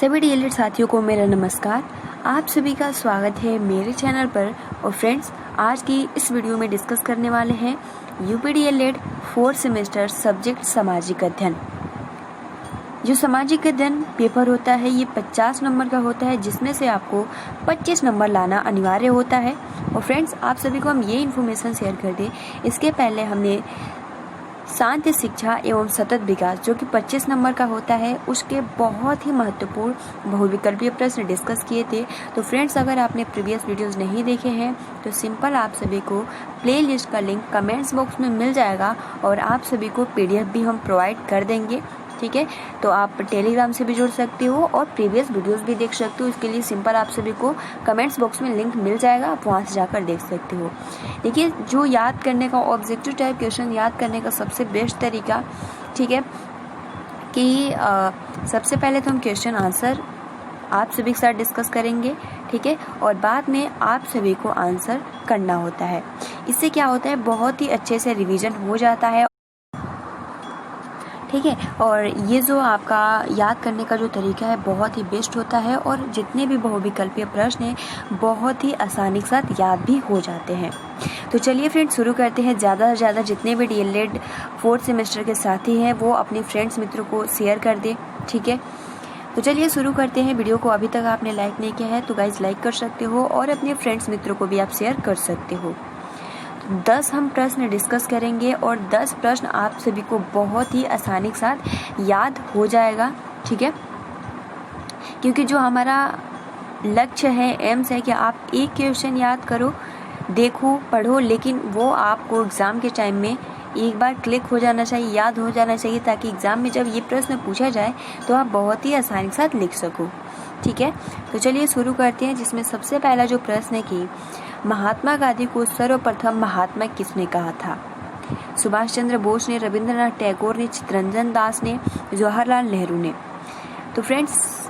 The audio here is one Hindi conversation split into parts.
सभी डीएलएड साथियों को मेरा नमस्कार। आप सभी का स्वागत है मेरे चैनल पर। और फ्रेंड्स, आज की इस वीडियो में डिस्कस करने वाले हैं UP DElEd 4th semester subject सामाजिक अध्ययन। जो सामाजिक अध्ययन पेपर होता है ये 50 नंबर का होता है, जिसमें से आपको 25 नंबर लाना अनिवार्य होता है। और फ्रेंड्स, आप सभी को हम ये इन्फॉर्मेशन शेयर कर दें, इसके पहले हमने शांति शिक्षा एवं सतत विकास जो कि 25 नंबर का होता है, उसके बहुत ही महत्वपूर्ण बहुविकल्पीय प्रश्न डिस्कस किए थे। तो फ्रेंड्स, अगर आपने प्रीवियस वीडियोस नहीं देखे हैं तो सिंपल आप सभी को प्लेलिस्ट का लिंक कमेंट्स बॉक्स में मिल जाएगा और आप सभी को पीडीएफ भी हम प्रोवाइड कर देंगे। ठीक है, तो आप टेलीग्राम से भी जुड़ सकते हो और प्रीवियस वीडियोस भी देख सकते हो। इसके लिए सिंपल आप सभी को कमेंट्स बॉक्स में लिंक मिल जाएगा, आप वहां से जाकर देख सकते हो। देखिए, जो याद करने का ऑब्जेक्टिव टाइप क्वेश्चन याद करने का सबसे बेस्ट तरीका, ठीक है, कि सबसे पहले तो हम क्वेश्चन आंसर आप सभी के साथ डिस्कस करेंगे, ठीक है, और बाद में आप सभी को आंसर करना होता है। इससे क्या होता है, बहुत ही अच्छे से रिवीजन हो जाता है। ठीक है, और ये जो आपका याद करने का जो तरीका है बहुत ही बेस्ट होता है और जितने भी बहुविकल्पीय प्रश्न हैं बहुत ही आसानी के साथ याद भी हो जाते हैं। तो चलिए फ्रेंड्स, शुरू करते हैं। ज़्यादा से ज़्यादा जितने भी डीएलएड 4th सेमेस्टर के साथी हैं वो अपने फ्रेंड्स मित्रों को शेयर कर दें। ठीक है, तो चलिए शुरू करते हैं। वीडियो को अभी तक आपने लाइक नहीं किया है तो गाइज लाइक कर सकते हो और अपने फ्रेंड्स मित्रों को भी आप शेयर कर सकते हो। 10 हम प्रश्न डिस्कस करेंगे और 10 प्रश्न आप सभी को बहुत ही आसानी के साथ याद हो जाएगा। ठीक है, क्योंकि जो हमारा लक्ष्य है, एम्स है कि आप एक क्वेश्चन याद करो, देखो, पढ़ो, लेकिन वो आपको एग्ज़ाम के टाइम में एक बार क्लिक हो जाना चाहिए, याद हो जाना चाहिए, ताकि एग्ज़ाम में जब ये प्रश्न पूछा जाए तो आप बहुत ही आसानी के साथ लिख सको। ठीक है, तो चलिए शुरू करते हैं। जिसमें सबसे पहला जो प्रश्न है कि महात्मा गांधी को सर्वप्रथम महात्मा किसने कहा था? सुभाष चंद्र बोस ने, रविंद्रनाथ टैगोर ने, चित्तरंजन दास ने, जवाहरलाल नेहरू ने। तो फ्रेंड्स,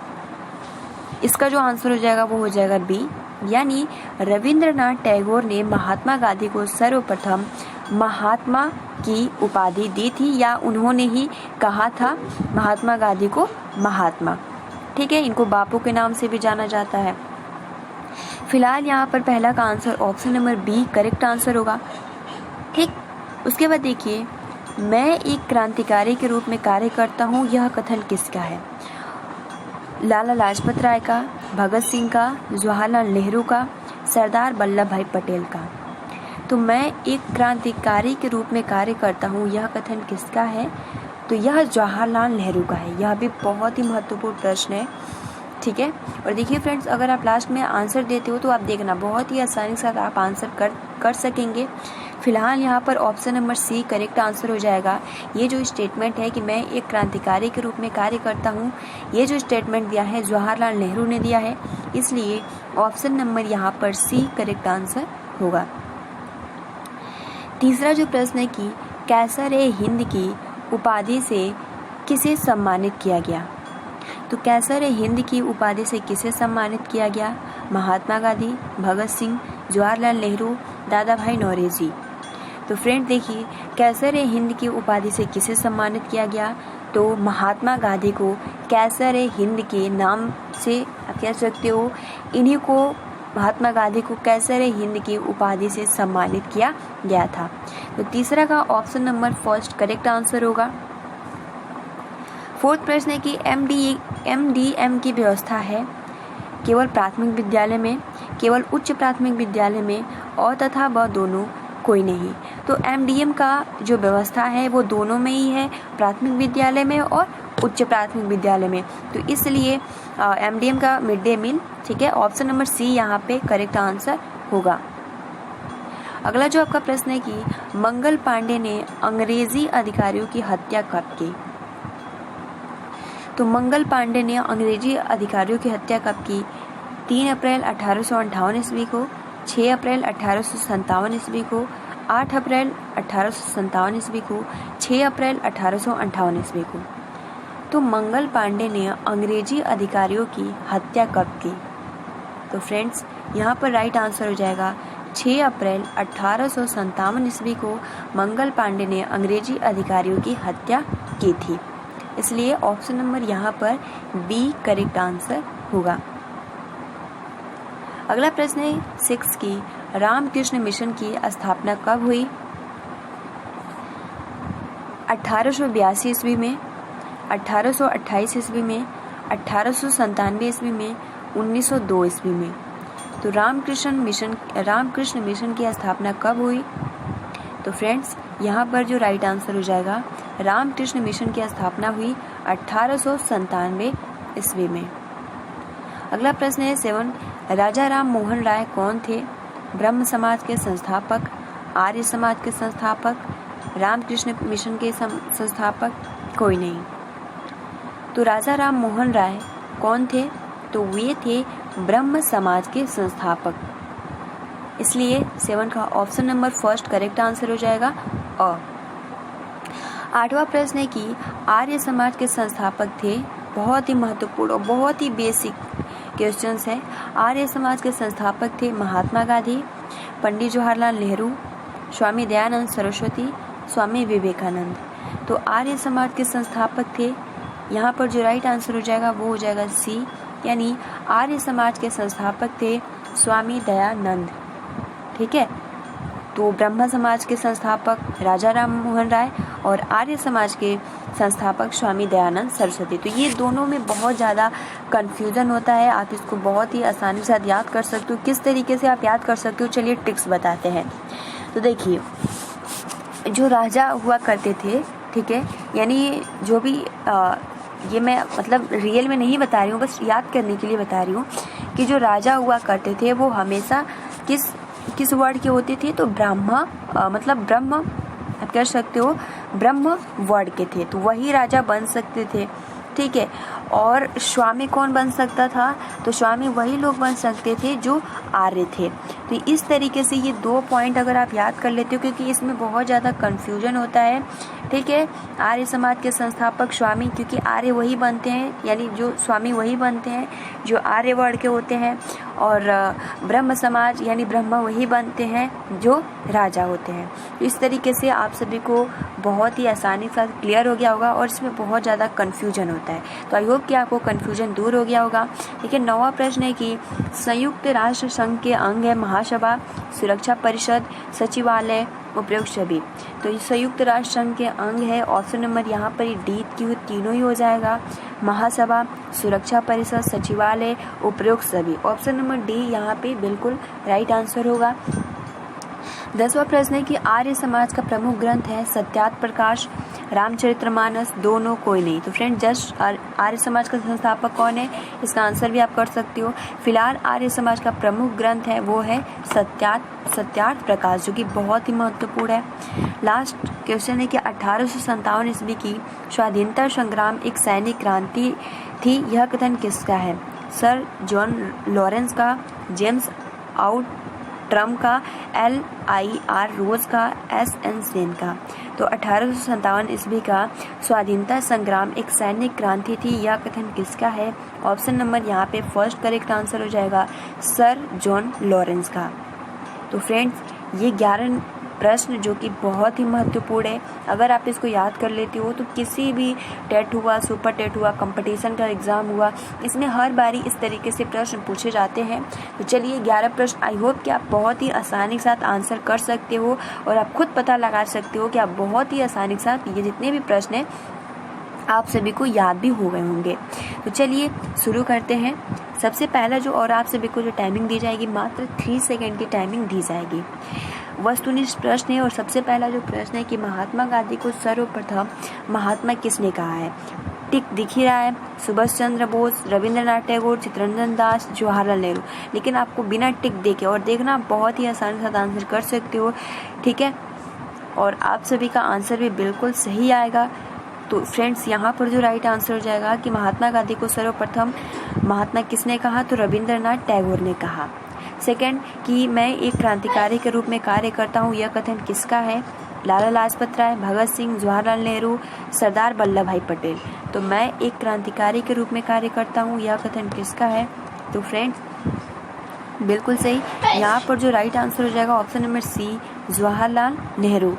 इसका जो आंसर हो जाएगा वो हो जाएगा बी, यानी रविंद्रनाथ टैगोर ने महात्मा गांधी को सर्वप्रथम महात्मा की उपाधि दी थी, या उन्होंने ही कहा था महात्मा गांधी को महात्मा। ठीक है, इनको बापू के नाम से भी जाना जाता है। फिलहाल यहाँ पर पहला का answer option number B correct answer होगा। ठीक, उसके बाद देखिए, मैं एक क्रांतिकारी के रूप में कार्य करता हूँ, यह कथन किसका है? लाला लाजपत राय का, भगत सिंह का, जवाहरलाल नेहरू का, सरदार वल्लभ भाई पटेल का। तो मैं एक क्रांतिकारी के रूप में कार्य करता हूँ, यह कथन किसका है? तो यह जवाहरलाल नेहरू का है। यह भी बहुत ही महत्वपूर्ण प्रश्न है। ठीक है, और देखिए फ्रेंड्स, अगर आप लास्ट में आंसर देते हो तो आप देखना बहुत ही आसानी से आप आंसर कर सकेंगे। फिलहाल यहाँ पर option number C correct answer हो जाएगा। ये जो स्टेटमेंट है कि मैं एक क्रांतिकारी के रूप में कार्य करता हूँ, ये जो स्टेटमेंट दिया है जवाहरलाल नेहरू ने दिया है, इसलिए ऑप्शन नंबर यहाँ पर सी करेक्ट आंसर होगा। तीसरा जो प्रश्न है कि कैसर-ए-हिंद की उपाधि से किसे सम्मानित किया गया? तो कैसर-ए-हिंद की उपाधि से किसे सम्मानित किया गया? महात्मा गांधी, भगत सिंह, जवाहरलाल नेहरू, दादा भाई नौरोजी। तो फ्रेंड देखिए, कैसर-ए-हिंद की उपाधि से किसे सम्मानित किया गया? तो महात्मा गांधी को कैसर-ए-हिंद के नाम से आप कह सकते हो, इन्हीं को महात्मा गांधी को कैसर-ए-हिंद की उपाधि से सम्मानित किया गया था। तो तीसरा का option number first correct answer होगा। फोर्थ प्रश्न है कि एमडीएम की व्यवस्था है केवल प्राथमिक विद्यालय में, केवल उच्च प्राथमिक विद्यालय में, और तथा वह दोनों कोई नहीं। तो एमडीएम का जो व्यवस्था है वो दोनों में ही है, प्राथमिक विद्यालय में और उच्च प्राथमिक विद्यालय में। तो इसलिए एमडीएम का मिड डे मील, ठीक है, ऑप्शन नंबर सी यहाँ पे करेक्ट आंसर होगा। अगला जो आपका प्रश्न है कि मंगल पांडे ने अंग्रेजी अधिकारियों की हत्या कब की? तो मंगल पांडे ने अंग्रेजी अधिकारियों की हत्या कब की? 3 अप्रैल 1858 ईस्वी को, 6 अप्रैल 1857 ईस्वी को, 8 अप्रैल 1857 ईस्वी को, 6 अप्रैल 1858 ईस्वी को। तो मंगल पांडे ने अंग्रेजी अधिकारियों की हत्या कब की? तो फ्रेंड्स, यहाँ पर राइट आंसर हो जाएगा 6 अप्रैल 1857 ईस्वी को मंगल पांडे ने अंग्रेजी अधिकारियों की हत्या की थी। इसलिए ऑप्शन नंबर यहाँ पर बी करेक्ट आंसर होगा। अगला प्रश्न है 6 की रामकृष्ण मिशन की स्थापना कब हुई? 1882 ईस्वी में, 1828 ईस्वी में, 1897 ईस्वी में, 1902 ईस्वी में। तो रामकृष्ण मिशन की स्थापना कब हुई? तो फ्रेंड्स यहाँ पर जो राइट आंसर हो जाएगा, रामकृष्ण मिशन की स्थापना हुई 1897 ईस्वी में। अगला प्रश्न है 7, राजा राम मोहन राय कौन थे? ब्रह्म समाज के संस्थापक, आर्य समाज के संस्थापक, रामकृष्ण मिशन के संस्थापक, कोई नहीं। तो राजा राम मोहन राय कौन थे? तो वे थे ब्रह्म समाज के संस्थापक, इसलिए 7 का option number first correct answer हो जाएगा। और 8वां प्रश्न है कि आर्य समाज के संस्थापक थे, बहुत ही महत्वपूर्ण और बहुत ही बेसिक क्वेश्चंस है। आर्य समाज के संस्थापक थे महात्मा गांधी, पंडित जवाहरलाल नेहरू, स्वामी दयानंद सरस्वती, स्वामी विवेकानंद। तो आर्य समाज के संस्थापक थे, यहाँ पर जो राइट आंसर हो जाएगा वो हो जाएगा सी, यानी आर्य समाज के संस्थापक थे स्वामी दयानंद। ठीक है, तो ब्रह्म समाज के संस्थापक राजा राम मोहन राय और आर्य समाज के संस्थापक स्वामी दयानंद सरस्वती। तो ये दोनों में बहुत ज़्यादा कन्फ्यूजन होता है, आप इसको बहुत ही आसानी के साथ याद कर सकते हो। किस तरीके से आप याद कर सकते हो, चलिए ट्रिक्स बताते हैं। तो देखिए, जो राजा हुआ करते थे, ठीक है, यानी जो भी ये मैं मतलब रियल में नहीं बता रही हूँ, बस याद करने के लिए बता रही हूँ कि जो राजा हुआ करते थे वो हमेशा किस वर्ड के होते थे? तो ब्रह्म आप कह सकते हो ब्रह्म वर्ड के थे, तो वही राजा बन सकते थे। ठीक है, और स्वामी कौन बन सकता था? तो स्वामी वही लोग बन सकते थे जो आर्य थे। तो इस तरीके से ये 2 पॉइंट अगर आप याद कर लेते हो, क्योंकि इसमें बहुत ज़्यादा कन्फ्यूजन होता है। ठीक है, आर्य समाज के संस्थापक स्वामी, क्योंकि आर्य वही बनते हैं, यानी जो स्वामी वही बनते हैं जो आर्य वर्ण के होते हैं, और ब्रह्म समाज यानी ब्रह्मा वही बनते हैं जो राजा होते हैं। तो इस तरीके से आप सभी को बहुत ही आसानी के साथ क्लियर हो गया होगा, और इसमें बहुत ज़्यादा कन्फ्यूजन होता है। तो आई होप कि आपको कन्फ्यूजन दूर हो गया होगा। ठीक है, 9वां प्रश्न है कि संयुक्त राष्ट्र संघ के अंग है महासभा, सुरक्षा परिषद, सचिवालय, उपयुक्त सभी। तो ये संयुक्त राष्ट्र संघ के अंग है, ऑप्शन नंबर यहाँ पर डी की तीनों ही हो जाएगा, महासभा, सुरक्षा परिषद, सचिवालय, उपयुक्त सभी। ऑप्शन नंबर डी यहाँ पे बिल्कुल राइट आंसर होगा। 10वां प्रश्न है कि आर्य समाज का प्रमुख ग्रंथ है सत्यार्थ प्रकाश, रामचरितमानस, दोनों, कोई नहीं। तो फ्रेंड जस्ट आर्य समाज का संस्थापक कौन है, इसका आंसर भी आप कर सकते हो। फिलहाल आर्य समाज का प्रमुख ग्रंथ है वो है सत्यार्थ प्रकाश, जो कि बहुत ही महत्वपूर्ण है। लास्ट क्वेश्चन है कि 1857 ईस्वी की स्वाधीनता संग्राम एक सैनिक क्रांति थी, यह कथन किसका है? सर जॉन लॉरेंस का, जेम्स आउटरम का, LIR रोज का, SN सेन का। तो 1857 ईस्वी का स्वाधीनता संग्राम एक सैनिक क्रांति थी, यह कथन किसका है? ऑप्शन नंबर यहाँ पे फर्स्ट करेक्ट आंसर हो जाएगा सर जॉन लॉरेंस का। तो फ्रेंड्स ये 11 प्रश्न जो कि बहुत ही महत्वपूर्ण है, अगर आप इसको याद कर लेते हो तो किसी भी टेट हुआ, सुपर टेट हुआ, कंपटीशन का एग्ज़ाम हुआ, इसमें हर बारी इस तरीके से प्रश्न पूछे जाते हैं। तो चलिए 11 प्रश्न आई होप कि आप बहुत ही आसानी के साथ आंसर कर सकते हो, और आप खुद पता लगा सकते हो कि आप बहुत ही आसानी के साथ ये जितने भी प्रश्न हैं आप सभी को याद भी हो गए होंगे। तो चलिए शुरू करते हैं। सबसे पहला जो, और आप सभी को जो टाइमिंग दी जाएगी, मात्र 3 सेकेंड की टाइमिंग दी जाएगी। वस्तुनिष्ठ प्रश्न है, और सबसे पहला जो प्रश्न है कि महात्मा गांधी को सर्वप्रथम महात्मा किसने कहा है? टिक दिख ही रहा है, सुभाष चंद्र बोस, रविंद्रनाथ टैगोर, चित्तरंजन दास, जवाहरलाल नेहरू। लेकिन आपको बिना टिक देखे और देखना बहुत ही आसानी के साथ आंसर कर सकते हो। ठीक है, और आप सभी का आंसर भी बिल्कुल सही आएगा। तो फ्रेंड्स यहाँ पर जो राइट आंसर हो जाएगा कि महात्मा गांधी को सर्वप्रथम महात्मा किसने कहा? तो रविंद्रनाथ टैगोर ने कहा। सेकंड कि मैं एक क्रांतिकारी के रूप में कार्य करता हूँ, यह कथन किसका है? लाला लाजपत राय, भगत सिंह, जवाहरलाल नेहरू, सरदार वल्लभ भाई पटेल। तो मैं एक क्रांतिकारी के रूप में कार्य करता हूँ, यह कथन किसका है? तो फ्रेंड्स बिल्कुल सही, यहाँ पर जो राइट आंसर हो जाएगा option number C, Jawaharlal Nehru.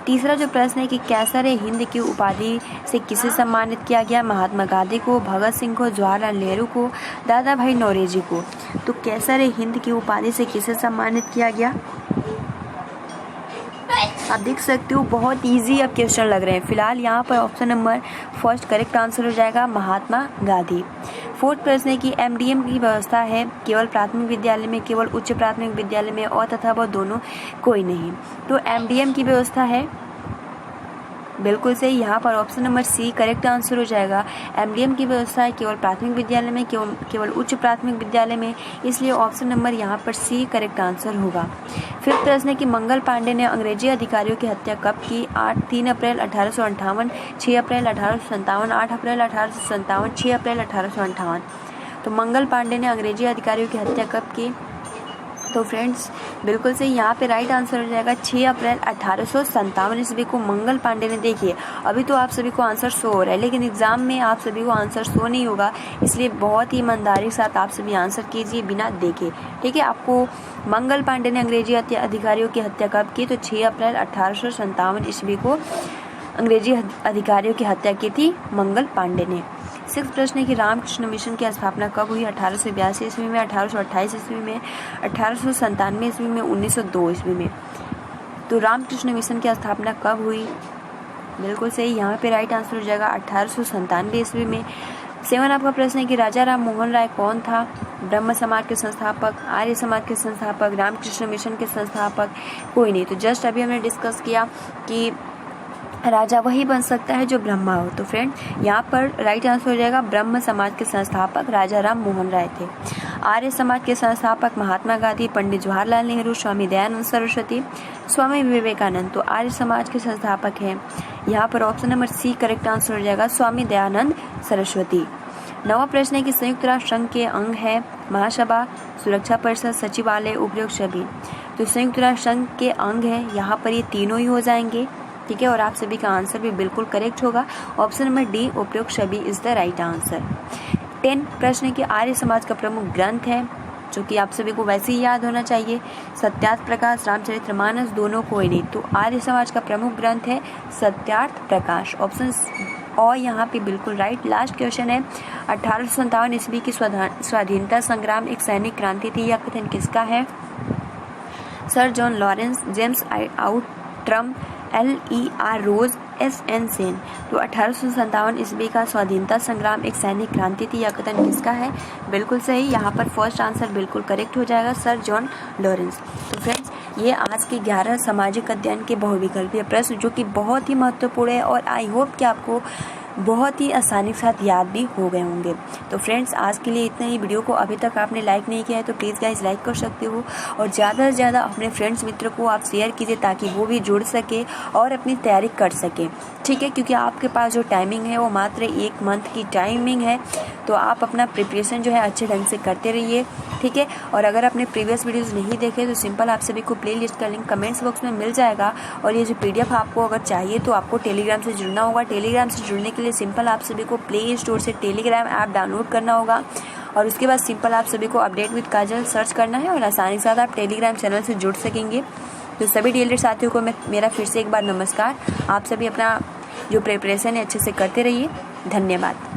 तीसरा जो प्रश्न है कि कैसर हिंद की उपाधि से किसे सम्मानित किया गया? महात्मा गांधी को, भगत सिंह को, जवाहरलाल नेहरू को, दादा भाई नौरोजी को। तो कैसर हिंद की उपाधि से किसे सम्मानित किया गया? आप देख सकते हो बहुत इजी अब क्वेश्चन लग रहे हैं। फिलहाल यहाँ पर option number first correct answer हो जाएगा महात्मा गांधी। फोर्थ प्रश्न है कि एमडीएम की व्यवस्था है केवल प्राथमिक विद्यालय में, केवल उच्च प्राथमिक विद्यालय में और तथा वह दोनों कोई नहीं। तो एमडीएम की व्यवस्था है बिल्कुल सही, यहाँ पर option number C correct answer हो जाएगा। एमडीएम की व्यवस्था है केवल प्राथमिक विद्यालय में, केवल उच्च प्राथमिक विद्यालय में, इसलिए ऑप्शन नंबर यहाँ पर सी करेक्ट आंसर होगा। फिर प्रश्न है कि मंगल पांडे ने अंग्रेजी अधिकारियों की हत्या कब की? 3 अप्रैल 1858, 6 अप्रैल 1857, 8 अप्रैल 1857, 6 अप्रैल 1858। तो मंगल पांडे ने अंग्रेजी अधिकारियों की हत्या कब की? तो फ्रेंड्स बिल्कुल सही, यहाँ पे राइट आंसर हो जाएगा 6 अप्रैल 1857 ईस्वी को मंगल पांडे ने। देखिए अभी तो आप सभी को आंसर शो हो रहा है, लेकिन एग्जाम में आप सभी को आंसर शो नहीं होगा, इसलिए बहुत ही ईमानदारी के साथ आप सभी आंसर कीजिए बिना देखे, ठीक है। आपको मंगल पांडे ने अंग्रेजी अधिकारियों की हत्या कब की? तो 6 अप्रैल 1857 ईस्वी को अंग्रेजी अधिकारियों की हत्या की थी मंगल पांडे ने। सिक्स प्रश्न है कि रामकृष्ण मिशन की स्थापना कब हुई? 1882 ईस्वी में, 1828 ईस्वी में, 1897 ईस्वी में, 1902 ईस्वी में। तो रामकृष्ण मिशन की स्थापना कब हुई? बिल्कुल सही, यहाँ पे राइट आंसर हो जाएगा 1897 ईस्वी में। 7 आपका प्रश्न है कि राजा राम मोहन राय कौन था? ब्रह्म समाज के संस्थापक, आर्य समाज के संस्थापक, रामकृष्ण मिशन के संस्थापक, कोई नहीं। तो जस्ट अभी हमने डिस्कस किया कि राजा वही बन सकता है जो ब्रह्मा हो। तो फ्रेंड यहाँ पर राइट आंसर हो जाएगा ब्रह्म समाज के संस्थापक राजा राम मोहन राय थे। आर्य समाज के संस्थापक महात्मा गांधी, पंडित जवाहरलाल नेहरू, स्वामी दयानंद सरस्वती, स्वामी विवेकानंद। तो आर्य समाज के संस्थापक हैं, यहाँ पर option number C correct answer हो जाएगा स्वामी दयानंद सरस्वती। 9वां प्रश्न है कि संयुक्त राष्ट्र संघ के अंग है महासभा, सुरक्षा परिषद, सचिवालय, उपयुक्त सभी। तो संयुक्त राष्ट्र संघ के अंग है, यहाँ पर ये तीनों ही हो जाएंगे, ठीक है। और आप सभी का आंसर भी बिल्कुल करेक्ट होगा, ऑप्शन नंबर डी उपयुक्त सभी इज द राइट आंसर। 10 प्रश्न है कि आर्य समाज का प्रमुख ग्रंथ है, जो कि आप सभी को वैसे ही याद होना चाहिए, सत्यार्थ प्रकाश, रामचरितमानस, दोनों कोई नहीं। तो आर्य समाज का प्रमुख ग्रंथ है सत्यार्थ प्रकाश, ऑप्शन और यहाँ पे बिल्कुल राइट। लास्ट क्वेश्चन है 1857 ईस्वी की स्वाधीनता संग्राम एक सैनिक क्रांति थी, यह कथन किसका है? Sir John Lawrence, James Outram, LER रोज, SN सेन। तो 1857 ईस्वी का स्वाधीनता संग्राम एक सैनिक क्रांति थी, यह कथन किसका है? बिल्कुल सही, यहाँ पर फर्स्ट आंसर बिल्कुल करेक्ट हो जाएगा, सर जॉन लॉरेंस। तो फ्रेंड्स ये आज के 11 सामाजिक अध्ययन के बहुविकल्पीय प्रश्न जो कि बहुत ही महत्वपूर्ण है और आई होप कि आपको बहुत ही आसानी के साथ याद भी हो गए होंगे। तो फ्रेंड्स आज के लिए इतना ही। वीडियो को अभी तक आपने लाइक नहीं किया है तो प्लीज़ गाइस लाइक कर सकते हो और ज़्यादा से ज़्यादा अपने फ्रेंड्स मित्र को आप शेयर कीजिए ताकि वो भी जुड़ सके और अपनी तैयारी कर सके, ठीक है। क्योंकि आपके पास जो टाइमिंग है वो मात्र 1 मंथ की टाइमिंग है, तो आप अपना प्रिपरेशन जो है अच्छे ढंग से करते रहिए, ठीक है। और अगर आपने प्रीवियस वीडियोज़ नहीं देखे तो सिंपल आप सभी को प्ले लिस्ट का लिंक कमेंट्स बॉक्स में मिल जाएगा। और ये जो PDF आपको अगर चाहिए तो आपको टेलीग्राम से जुड़ना होगा। टेलीग्राम से जुड़ने के लिए सिंपल आप सभी को प्ले स्टोर से टेलीग्राम ऐप डाउनलोड करना होगा और उसके बाद सिंपल आप सभी को अपडेट विद काजल सर्च करना है और आसानी के साथ आप टेलीग्राम चैनल से जुड़ सकेंगे। तो सभी DLED साथियों को मेरा फिर से एक बार नमस्कार। आप सभी अपना जो प्रिपरेशन है अच्छे से करते रहिए। धन्यवाद।